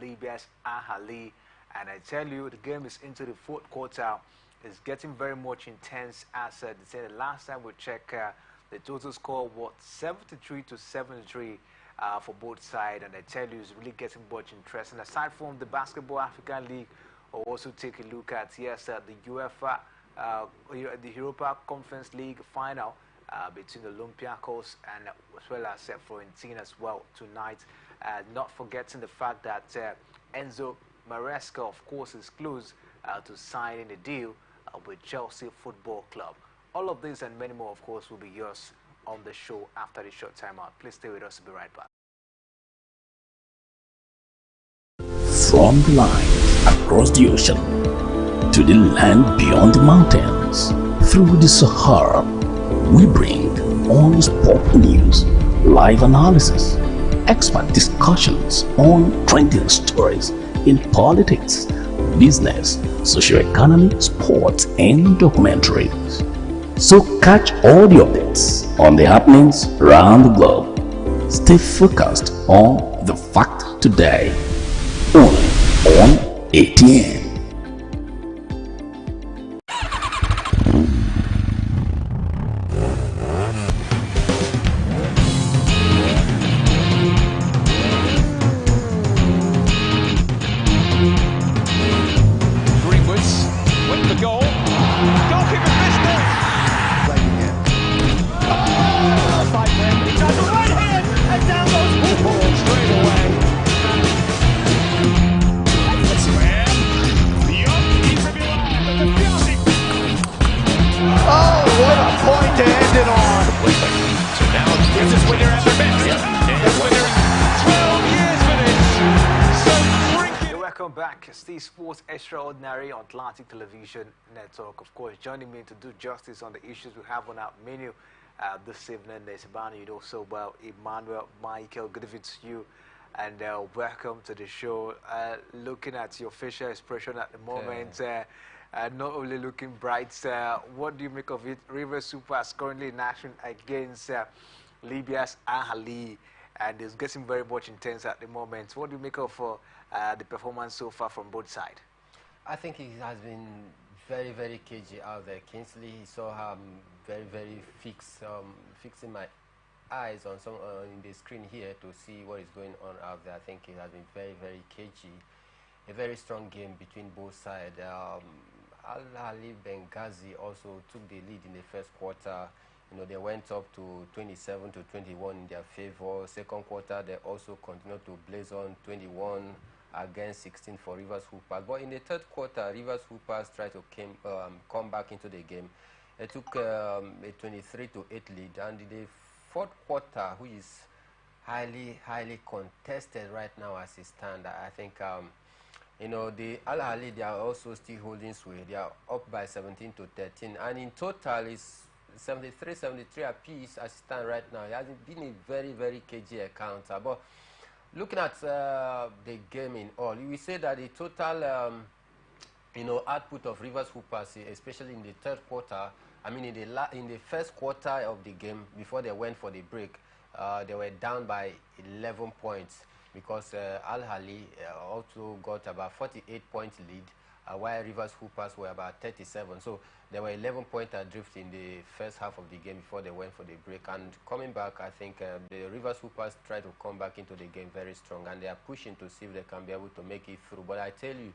Libya's Ahali. And I tell you, the game is into the fourth quarter. It's getting very much intense. As they said, the last time we checked, the total score was 73 to 73 for both sides. And I tell you, it's really getting much interesting. Aside from the Basketball African League, we'll also take a look at, yes, the UEFA, the Europa Conference League final between Olympiacos and as well as Fiorentina as well tonight. Not forgetting the fact that Enzo Maresca, of course, is close to signing a deal with Chelsea Football Club. All of this and many more, of course, will be yours on the show after the short time out. Please stay with us. We'll be right back. From the line across the ocean to the land beyond the mountains, through the Sahara, we bring on sport news, live analysis, expert discussions on trending stories in politics, business, socio-economy, sports, and documentaries. So catch all the updates on the happenings around the globe. Stay focused on the fact today, only on ATN. Welcome back. It's the Sports Extraordinary on Atlantic Television Network. Of course, joining me to do justice on the issues we have on our menu this evening is also Emmanuel Michael. Good evening to you, and welcome to the show. Looking at your facial expression at the moment, not only looking bright. What do you make of it? River Super is currently in action against Libya's Ahali, and it's getting very much intense at the moment. What do you make of the performance so far from both sides? I think it has been very, very cagey out there. Kingsley, so very fixing my eyes on some in the screen here to see what is going on out there. I think it has been very, very cagey. A very strong game between both sides. Al-Ahli Benghazi also took the lead in the first quarter. You know, they went up to 27 to 21 in their favor. Second quarter, they also continued to blaze on 21 against 16 for Rivers Hoopers. But in the third quarter, Rivers Hoopers tried to come back into the game. They took a 23 to 8 lead, and in the fourth quarter, which is highly contested right now as it stands, I think you know, the Al-Ahli, they are also still holding sway. They are up by 17 to 13, and in total it's 73 apiece as it stands right now. It has been a very, very cagey encounter. But looking at the game in all, we say that the total you know, output of Rivers Hoopers, especially in the third quarter, I mean in the first quarter of the game before they went for the break, they were down by 11 points because Al-Ahli also got about 48 points lead, while Rivers Hoopers were about 37. So they were 11-point adrift in the first half of the game before they went for the break. And coming back, I think the Rivers Hoopers tried to come back into the game very strong, and they are pushing to see if they can be able to make it through. But I tell you, it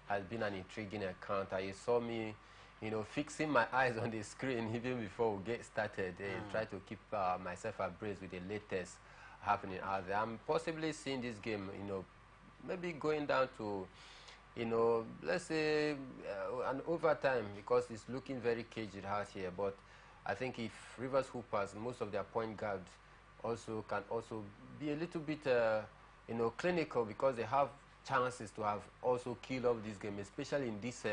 has been an intriguing encounter. You saw me, you know, fixing my eyes on the screen even before we get started. Try to keep myself abreast with the latest happening out there. I'm possibly seeing this game, you know, maybe going down to, you know, let's say an overtime, because it's looking very cagey out here. But I think if Rivers Hoopers, most of their point guards also can also be a little bit, you know, clinical, because they have chances to have also killed off this game, especially in this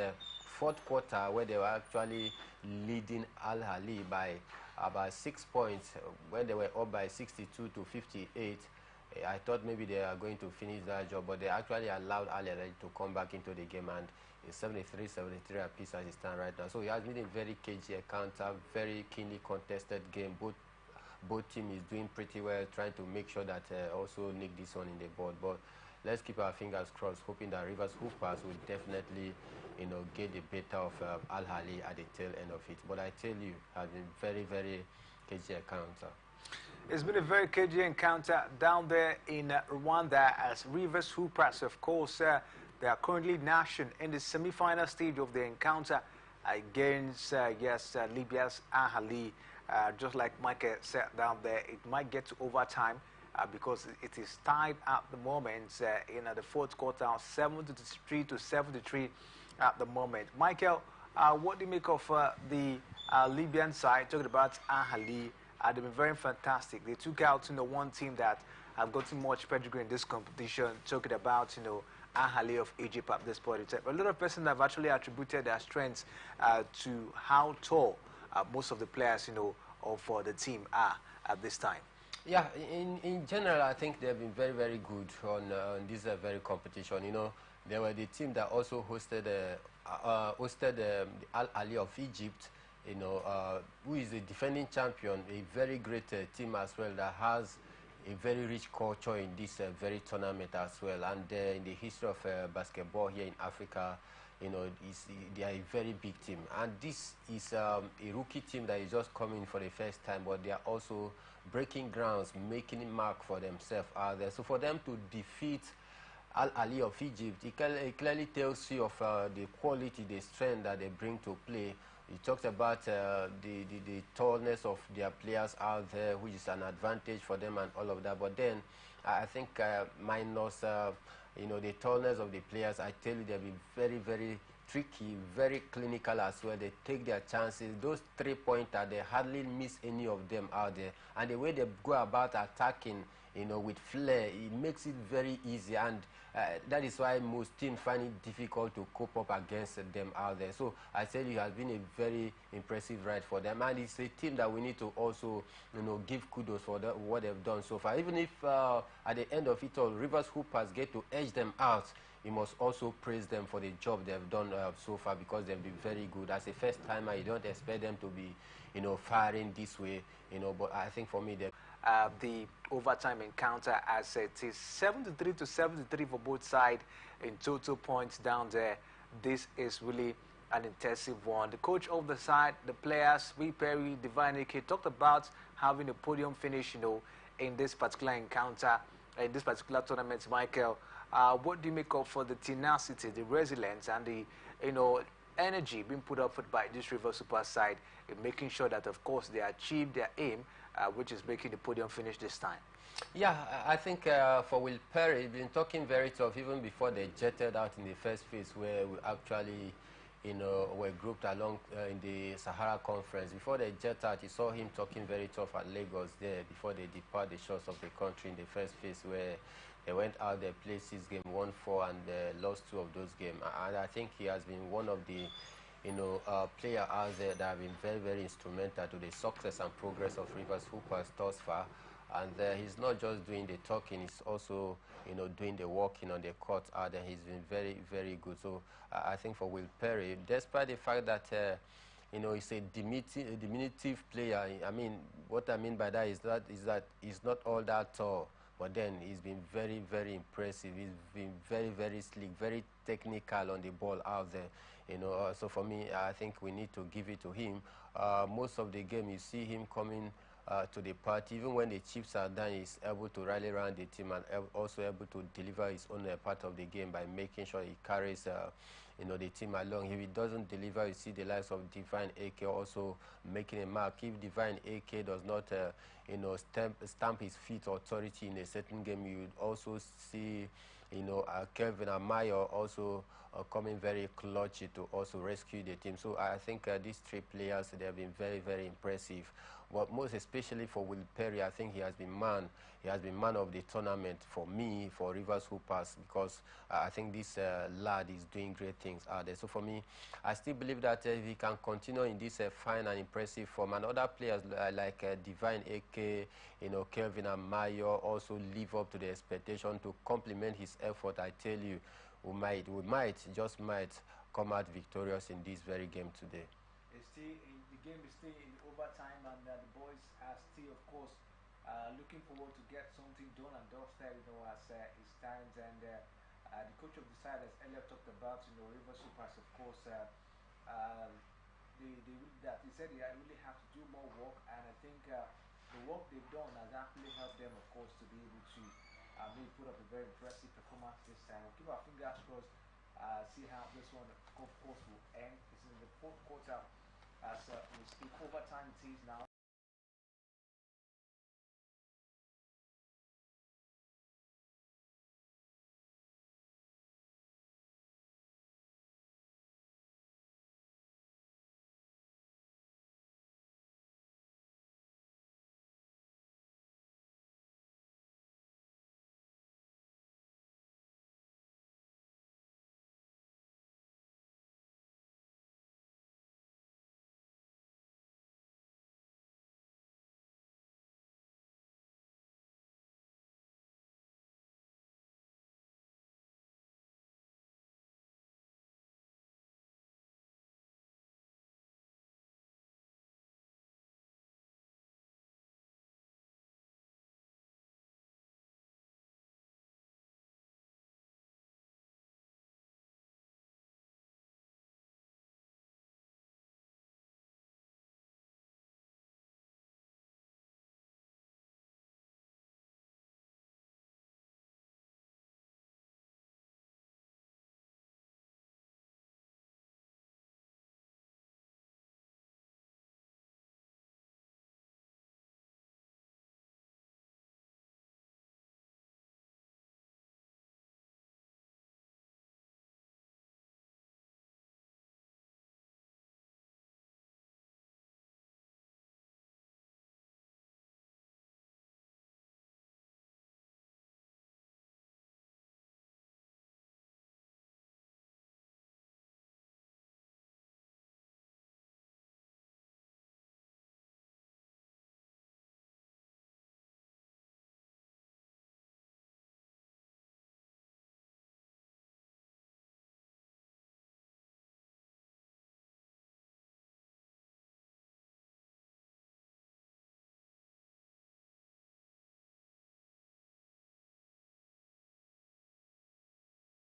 fourth quarter where they were actually leading Al-Ahli by about 6 points when they were up by 62 to 58. I thought maybe they are going to finish that job, but they actually allowed Al-Ahli to come back into the game, and it's 73-73 apiece as it stands right now. So it has been a very cagey encounter, very keenly contested game. Both teams is doing pretty well, trying to make sure that also nick this one in the board. But let's keep our fingers crossed, hoping that Rivers Hoopers will definitely, get the better of Al Ahly at the tail end of it. But I tell you, it has been very, very cagey encounter. It's been a very cagey encounter down there in Rwanda as Rivers Hoopers, of course, they are currently gnashing in the semi-final stage of the encounter against, Libya's Al Ahly. Just like Michael said down there, it might get to overtime because it is tied at the moment in the fourth quarter, 73 to 73 at the moment. Michael, what do you make of the Libyan side? Talking about Al Ahly, they've been very fantastic. They took out one team that have gotten much pedigree in this competition. Talking about Al Ahly of Egypt at this point in time. A lot of persons have actually attributed their strengths to how tall most of the players of the team are at this time. Yeah, in general, I think they've been very, very good on this very competition. They were the team that also hosted the Al Ahly of Egypt, who is a defending champion, a very great team as well that has a very rich culture in this very tournament as well. And in the history of basketball here in Africa, they are a very big team. And this is a rookie team that is just coming for the first time, but they are also breaking grounds, making a mark for themselves out there. So for them to defeat Al Ahly of Egypt, it clearly tells you of the quality, the strength that they bring to play. He talked about the tallness of their players out there, which is an advantage for them and all of that. But then I think minus the tallness of the players, I tell you, they'll be very, very tricky, very clinical as well. They take their chances. Those three-pointer, they hardly miss any of them out there. And the way they go about attacking, with flair, it makes it very easy. And that is why most teams find it difficult to cope up against them out there. So I tell you, it has been a very impressive ride for them. And it's a team that we need to also, give kudos for what they've done so far. Even if at the end of it all, Rivers Hoopers get to edge them out, you must also praise them for the job they've done so far, because they've been very good. As a first timer, you don't expect them to be, firing this way, but I think for me, the overtime encounter, as it is 73 to 73 for both sides in total points down there. This is really an intensive one. The coach of the side, the players, Perry, Divine AK, talked about having a podium finish, in this particular encounter, in this particular tournament. Michael, what do you make of for the tenacity, the resilience, and the, energy being put up by this River Super side in making sure that, of course, they achieve their aim, which is making the podium finish this time? Yeah, I think for Will Perry, he's been talking very tough even before they jetted out in the first phase, where we actually, were grouped along in the Sahara Conference. Before they jet out, you saw him talking very tough at Lagos there before they depart the shores of the country in the first phase, where they went out there, played 6 games, won 4, and lost 2 of those games. And I think he has been one of the player out there that have been very, very instrumental to the success and progress of Rivers Hoopers thus far. And he's not just doing the talking, he's also, doing the walking on the court out there. He's been very, very good. So I think for Will Perry, despite the fact that, he's a diminutive player, I mean, what I mean by that is that he's not all that tall. But then he's been very, very impressive. He's been very, very slick, very technical on the ball out there. So for me, I think we need to give it to him. Most of the game, you see him coming to the party. Even when the chips are done, he's able to rally around the team and also able to deliver his own part of the game by making sure he carries the team along. If he doesn't deliver, you see the likes of Divine AK also making a mark. If Divine AK does not, stamp his feet authority in a certain game, you would also see, Kelvin Amayo also coming very clutchy to also rescue the team. So I think these 3 players, they have been very, very impressive. But most especially for Will Perry, I think he has been man of the tournament for me, for Rivers Hoopers, because I think this lad is doing great things out there. So for me, I still believe that if he can continue in this fine and impressive form, and other players like Divine AK, Kelvin and Mayo also live up to the expectation to complement his effort, I tell you, we might come out victorious in this very game today. The game is still in overtime, and the boys are still, of course, looking forward to get something done and dusted, as it stands. And the coach of the side, as earlier talked about, River Supers, of course, uh, that he said they really have to do more work, and I think the work they've done has actually helped them, of course, to be able to maybe put up a very impressive performance this time. We'll keep our fingers crossed, see how this one, of course, will end. It's in the fourth quarter as we speak. Overtime it is now.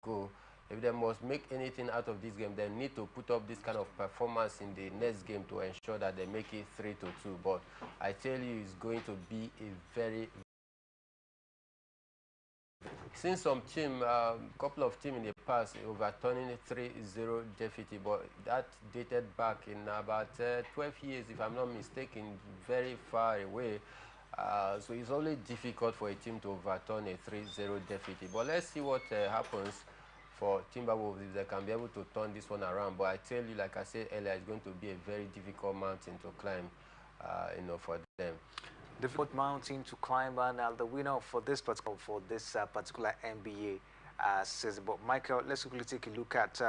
Go. If they must make anything out of this game, they need to put up this kind of performance in the next game to ensure that they make it 3-2. But I tell you, it's going to be a very, since some team, couple of teams in the past overturning a 3-0 deficit, but that dated back in about 12 years, if I'm not mistaken, very far away. So it's only difficult for a team to overturn a 3-0 deficit. But let's see what happens for Timberwolves if they can be able to turn this one around. But I tell you, like I said earlier, it's going to be a very difficult mountain to climb, for them. Difficult mountain to climb, and the winner for this particular NBA season. But Michael, let's quickly take a look at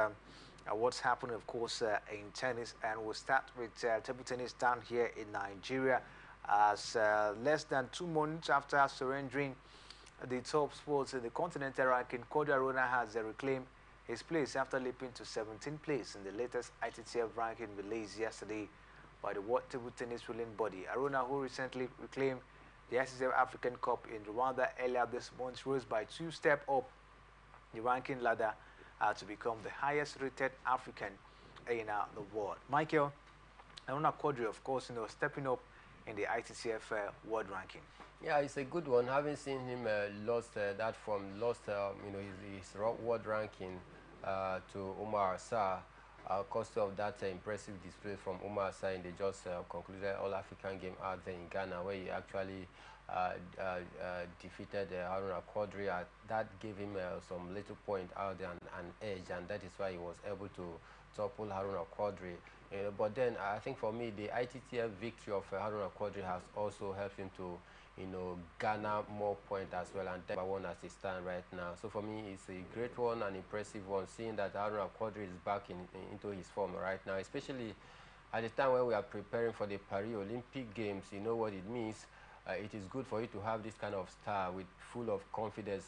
what's happening, of course, in tennis, and we'll start with table tennis down here in Nigeria. As less than 2 months after surrendering the top spots in the continental ranking, Cody Arona has reclaimed his place after leaping to 17th place in the latest ITTF ranking released yesterday by the World Table Tennis ruling body. Arona, who recently reclaimed the ICCF African Cup in Rwanda earlier this month, rose by 2 steps up the ranking ladder to become the highest rated African in the world. Michael, Arona Quadri, of course, stepping up in the ITCF world ranking. Yeah, it's a good one. Having seen him lost his world ranking to Omar Sarr, courtesy of that impressive display from Omar Sarr in the just concluded All-African game out there in Ghana, where he actually defeated Haruna Quadri. That gave him some little point out there, an edge, and that is why he was able to topple Haruna Quadri. But then I think for me, the ITTF victory of Haruna Quadri has also helped him to garner more points as well, and number one as it stands right now. So for me, it's a great one, an impressive one, seeing that Haruna Quadri is back into his form right now, especially at the time when we are preparing for the Paris Olympic Games. You know what it means. It is good for you to have this kind of star with full of confidence,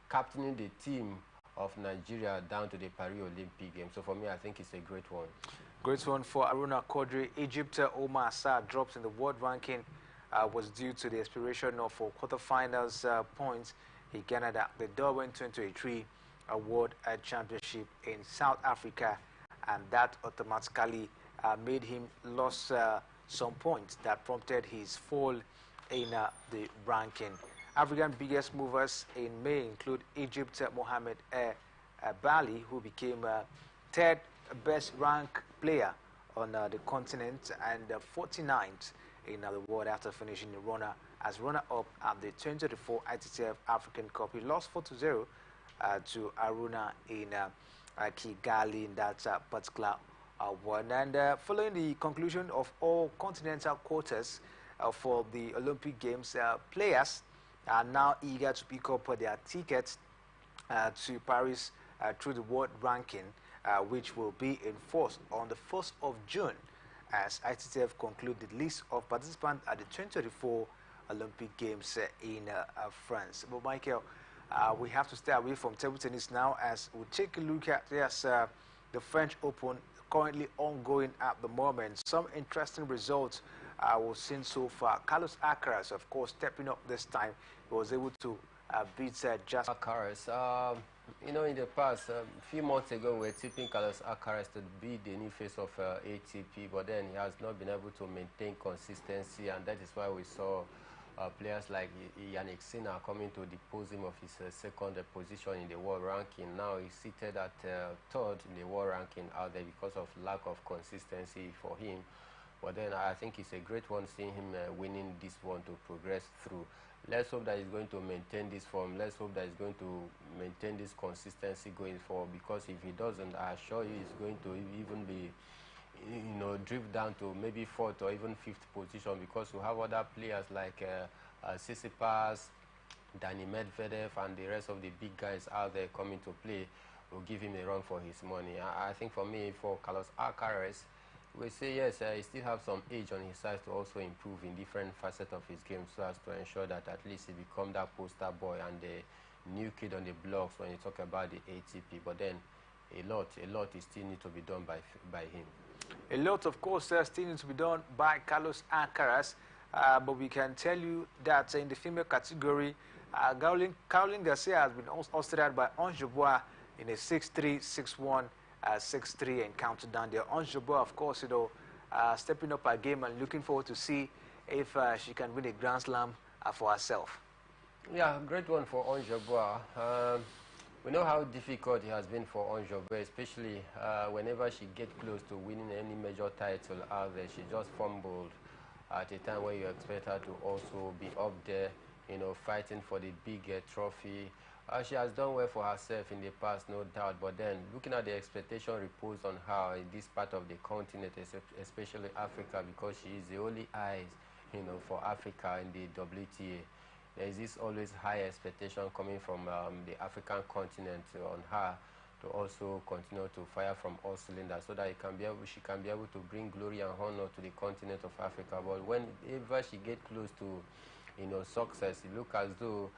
captaining the team of Nigeria down to the Paris Olympic Games. So for me, I think it's a great one. Great one for Haruna Quadri. Egypt Omar Sarr drops in the world ranking was due to the expiration of quarterfinals points he garnered at the Durban 2023 Award Championship in South Africa, and that automatically made him lose some points that prompted his fall in the ranking. African biggest movers in May include Egypt Mohamed Bali, who became third best ranked player on the continent and 49th in the world after finishing the runner-up at the 2024 ITTF African Cup. He lost 4-0 to Aruna in Kigali in that particular one. And following the conclusion of all continental quotas for the Olympic Games, players are now eager to pick up their tickets to Paris through the world ranking, which will be enforced on the 1st of June as ITTF conclude the list of participants at the 2024 Olympic Games in France. But Michael, we have to stay away from table tennis now as we take a look at the French Open currently ongoing at the moment. Some interesting results we've seen so far. Carlos Alcaraz, of course, stepping up this time. He was able to beat just Alcaraz. You know, in the past, a few months ago, we were tipping Carlos Alcaraz to be the new face of ATP, but then he has not been able to maintain consistency, and that is why we saw players like Yannick Sinner coming to depose him of his second position in the world ranking. Now he's seated at third in the world ranking out there because of lack of consistency for him. But then I think it's a great one seeing him winning this one to progress through. Let's hope that he's going to maintain this form. Let's hope that he's going to maintain this consistency going forward, because if he doesn't, I assure you he's going to even be, you know, drift down to maybe fourth or even fifth position, because we have other players like Tsitsipas, Danny Medvedev, and the rest of the big guys out there coming to play will give him a run for his money. I think for me, for Carlos Alcaraz, we say yes, he still have some age on his side to also improve in different facets of his game, so as to ensure that at least he become that poster boy and the new kid on the blocks when you talk about the ATP. But then a lot is still need to be done by him. A lot, of course, still needs to be done by Carlos Alcaraz, but we can tell you that in the female category, Caroline Garcia has been ousted by Ons Jabeur in a 6-3, 6-1, 6-3 encounter down there. Ons Jabeur, of course, you know, stepping up her game and looking forward to see if she can win a Grand Slam for herself. Yeah, great one for Ons Jabeur. We know how difficult it has been for Ons Jabeur, especially whenever she gets close to winning any major title out there. She just fumbled at a time where you expect her to also be up there, you know, fighting for the big trophy. She has done well for herself in the past, no doubt, but then looking at the expectation reposed on her in this part of the continent, especially Africa, because she is the only eyes, you know, for Africa in the WTA. There is this always high expectation coming from the African continent on her to also continue to fire from all cylinders, so that she can be able to bring glory and honor to the continent of Africa. But whenever she gets close to, you know, success, it looks as though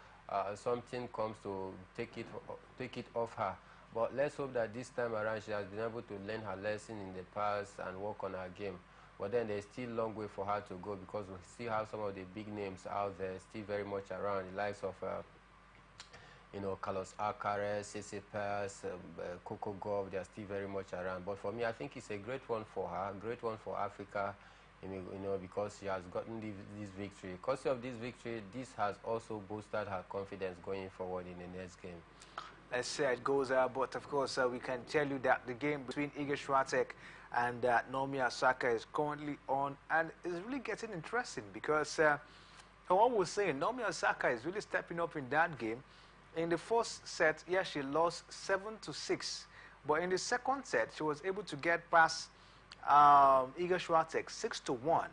something comes to take it off her. But let's hope that this time around she has been able to learn her lesson in the past and work on her game. But then there's still a long way for her to go, because we still have some of the big names out there still very much around, the likes of you know, Carlos Alcaraz, Tsitsipas, Coco Gauff. They are still very much around. But for me, I think it's a great one for her, a great one for Africa, you know, because she has gotten this victory. Because of this victory, this has also boosted her confidence going forward in the next game. Let's say it goes, but of course we can tell you that the game between Iga Swiatek and Naomi Osaka is currently on, and it's really getting interesting, because what we're saying, Naomi Osaka is really stepping up in that game. In the first set, yes, she lost 7-6, but in the second set, she was able to get past Iga Swiatek 6-1.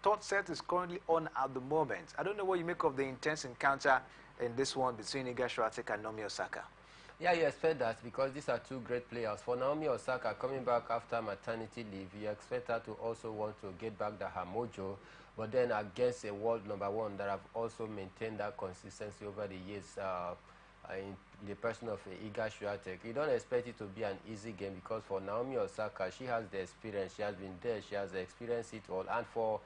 Third set is currently on at the moment. I don't know what you make of the intense encounter in this one between Iga Swiatek and Naomi Osaka. Yeah, you expect that, because these are two great players. For Naomi Osaka, coming back after maternity leave, you expect her to also want to get back her mojo, but then against a world #1 that have also maintained that consistency over the years in the person of Iga Swiatek. You don't expect it to be an easy game, because for Naomi Osaka, she has the experience, she has been there, she has experienced it all. And for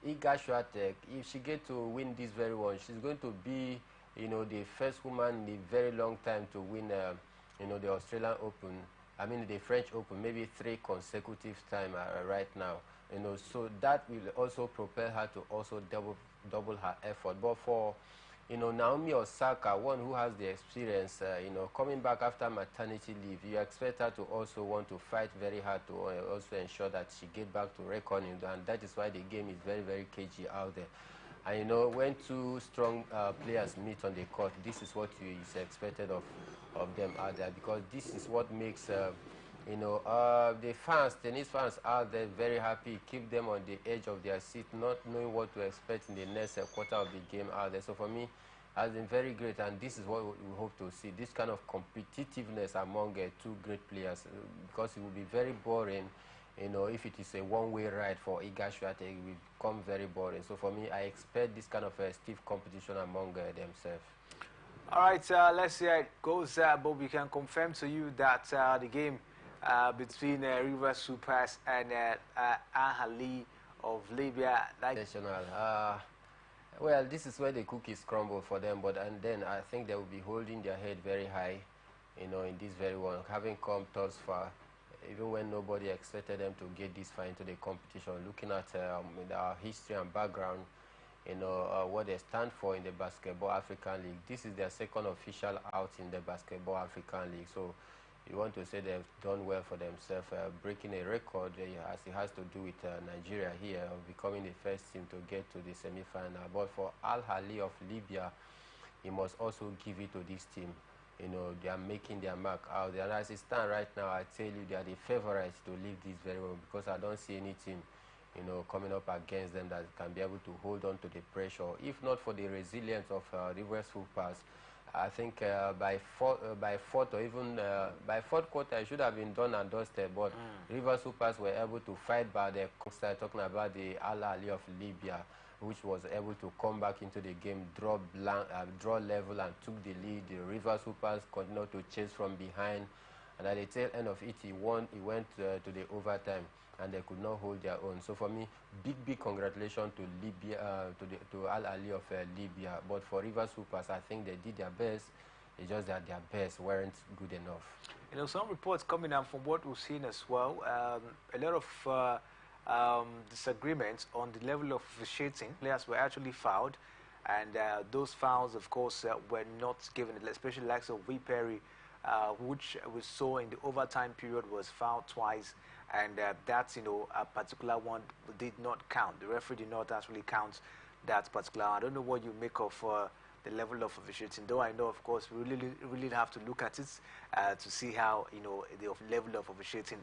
Iga Swiatek, if she get to win this very one, she's going to be, the first woman in a very long time to win, the Australian Open. I mean, the French Open, maybe 3 consecutive time right now. So that will also propel her to also double her effort. But for Naomi Osaka, one who has the experience, coming back after maternity leave, you expect her to also want to fight very hard to also ensure that she get back to reckoning, and that is why the game is very, very cagey out there. And when two strong players meet on the court, this is what is expected of them out there, because this is what makes the fans, tennis fans out there, very happy, keep them on the edge of their seat, not knowing what to expect in the next quarter of the game out there. So for me, it has been very great, and this is what we hope to see, this kind of competitiveness among two great players, because it will be very boring, if it is a one-way ride for Iga Swiatek, it will become very boring. So for me, I expect this kind of stiff competition among themselves. All right, let's see how it goes, but we can confirm to you that the game between Rivers Supers and Ahali of Libya. Well, this is where the cookies crumble for them, and then I think they will be holding their head very high, in this very one, having come thus far, even when nobody expected them to get this far into the competition. Looking at our history and background, what they stand for in the Basketball African League. This is their second official out in the Basketball African League. So you want to say they've done well for themselves, breaking a record as it has to do with Nigeria here, of becoming the first team to get to the semi-final. But for Al Ahly of Libya, he must also give it to this team. They are making their mark out there. And as it stands right now, I tell you, they are the favorites to leave this very well, because I don't see any team coming up against them that can be able to hold on to the pressure. If not for the resilience of Rivers Hoopers, I think by fourth or even by fourth quarter, it should have been done and dusted. But Rivers Hoopers were able to fight by the talking about the Al Ahly of Libya, which was able to come back into the game, draw level, and took the lead. The Rivers Hoopers continued to chase from behind, and at the tail end of it, he won. He went to the overtime, and they could not hold their own. So for me, big congratulations to Libya, to Al Ahly of Libya. But for Rivers Hoopers, I think they did their best. It's just that their best weren't good enough. Some reports coming out from what we've seen as well. A lot of disagreements on the level of officiating. Players were actually fouled, and those fouls, of course, were not given, especially the likes of Perry, which we saw in the overtime period, was fouled twice, and that's a particular one did not count. The referee did not actually count that particular. I don't know what you make of the level of officiating, though I know, of course, we really have to look at it to see how the level of officiating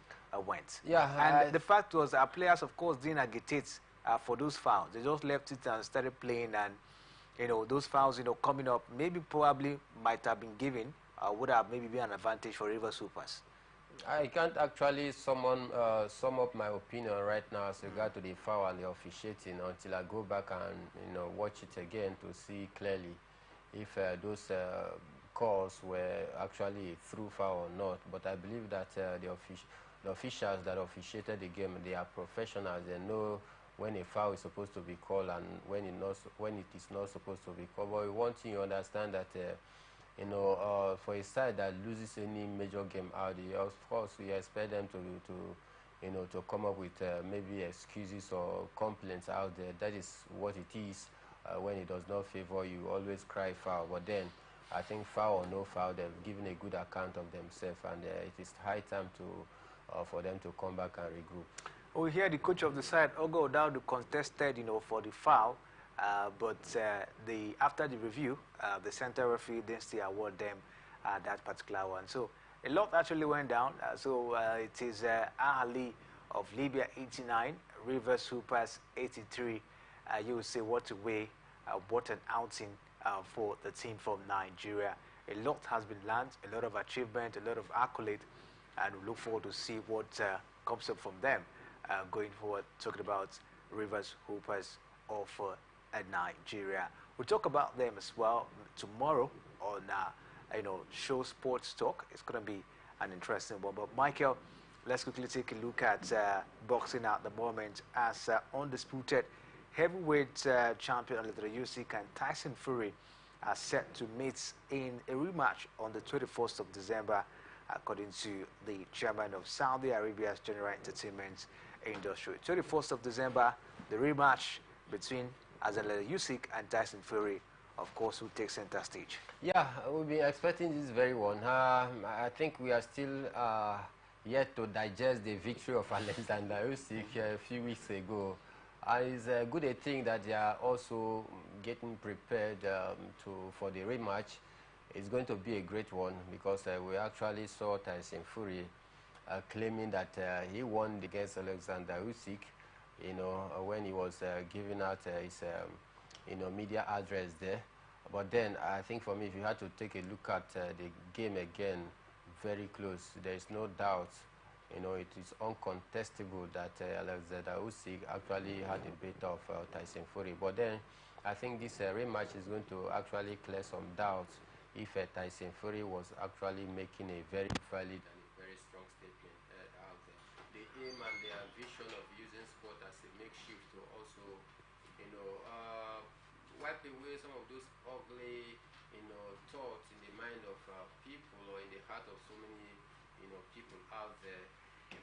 went. Yeah, and the fact was, our players, of course, didn't agitate for those fouls. They just left it and started playing, and those fouls, coming up, probably might have been given, would have maybe been an advantage for Rivers Hoopers. I can't actually sum up my opinion right now as regard to the foul and the officiating until I go back and watch it again to see clearly if those calls were actually through foul or not. But I believe that the officials that officiated the game, they are professionals. They know when a foul is supposed to be called and when it is not supposed to be called. But one thing you understand that for a side that loses any major game out, of course we expect them to come up with maybe excuses or complaints out there. That is what it is. When it does not favor you, always cry foul. But then I think foul or no foul, they've given a good account of themselves, and it is high time for them to come back and regroup. We hear the coach of the side, Ogo Dowd, contested for the foul. But after the review, the center referee didn't still award them that particular one. So a lot actually went down. It is Ahly of Libya 89, Rivers Hoopers 83. You will say what a way, what an outing for the team from Nigeria. A lot has been learned, a lot of achievement, a lot of accolade, and we look forward to see what comes up from them going forward. Talking about Rivers Hoopers of Nigeria. We'll talk about them as well tomorrow on Show Sports Talk. It's going to be an interesting one. But Michael, let's quickly take a look at boxing at the moment, as Undisputed heavyweight champion Alexander Usyk and Tyson Fury are set to meet in a rematch on the 21st of December, according to the chairman of Saudi Arabia's General Entertainment Industry. 21st of December, the rematch between Alexander Usyk and Tyson Fury, of course, will take center stage. Yeah, we'll be expecting this very one. I think we are still yet to digest the victory of Alexander Usyk a few weeks ago. It's a good thing that they are also getting prepared for the rematch. It's going to be a great one because we actually saw Tyson Fury claiming that he won against Alexander Usyk, when he was giving out his, media address there. But then I think for me, if you had to take a look at the game again, very close, there is no doubt. It is uncontestable that Alexander Usyk actually had a bit of Tyson Fury. But then I think this rematch is going to actually clear some doubts if Tyson Fury was actually making a very valid and a very strong statement out there. The aim and their vision of using sport as a makeshift to also, wipe away some of those ugly, thoughts in the mind of people or in the heart of so many, people out there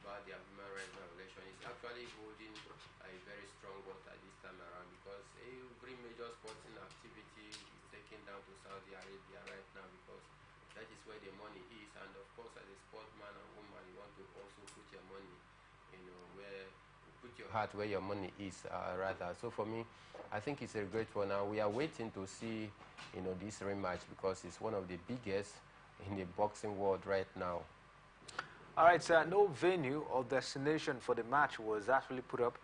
about their human rights violation is actually holding a very strong water this time around, because every major sporting activity is taken down to Saudi Arabia right now, because that is where the money is. And of course, as a sportman and woman, you want to also put your money, put your heart where your money is, rather. So for me, I think it's a great one. Now we are waiting to see, this rematch, because it's one of the biggest in the boxing world right now. All right, no venue or destination for the match was actually put up,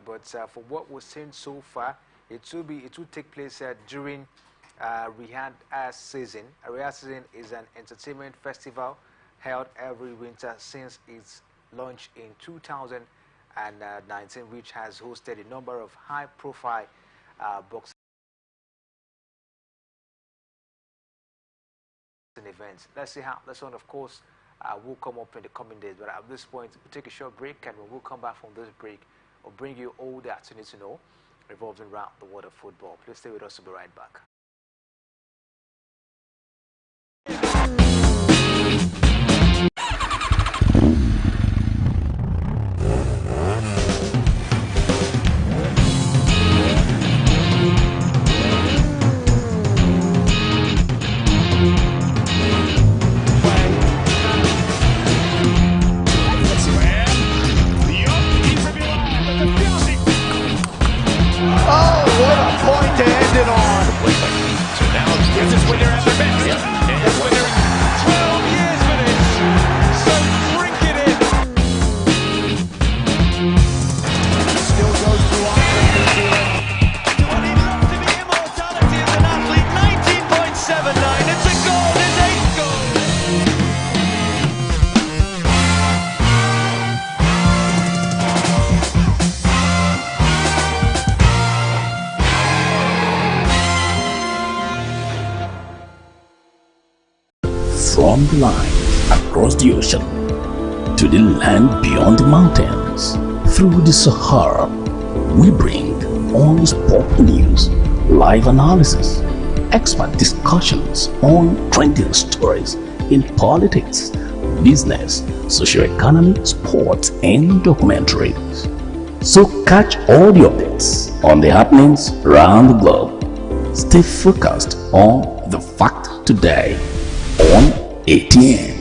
but for what we've seen so far, it will take place during Riyadh season. Riyadh season is an entertainment festival held every winter since its launch in 2019, which has hosted a number of high-profile boxing events. Let's see how this one, of course, will come up in the coming days. But at this point, we'll take a short break, and when we'll come back from this break, we'll bring you all that you need to know revolving around the world of football. Please stay with us. We'll be right back. From the line across the ocean to the land beyond the mountains, through the Sahara, we bring all sport news, live analysis, expert discussions on trending stories in politics, business, socio-economy, sports, and documentaries. So catch all the updates on the happenings around the globe. Stay focused on the fact today on ATN.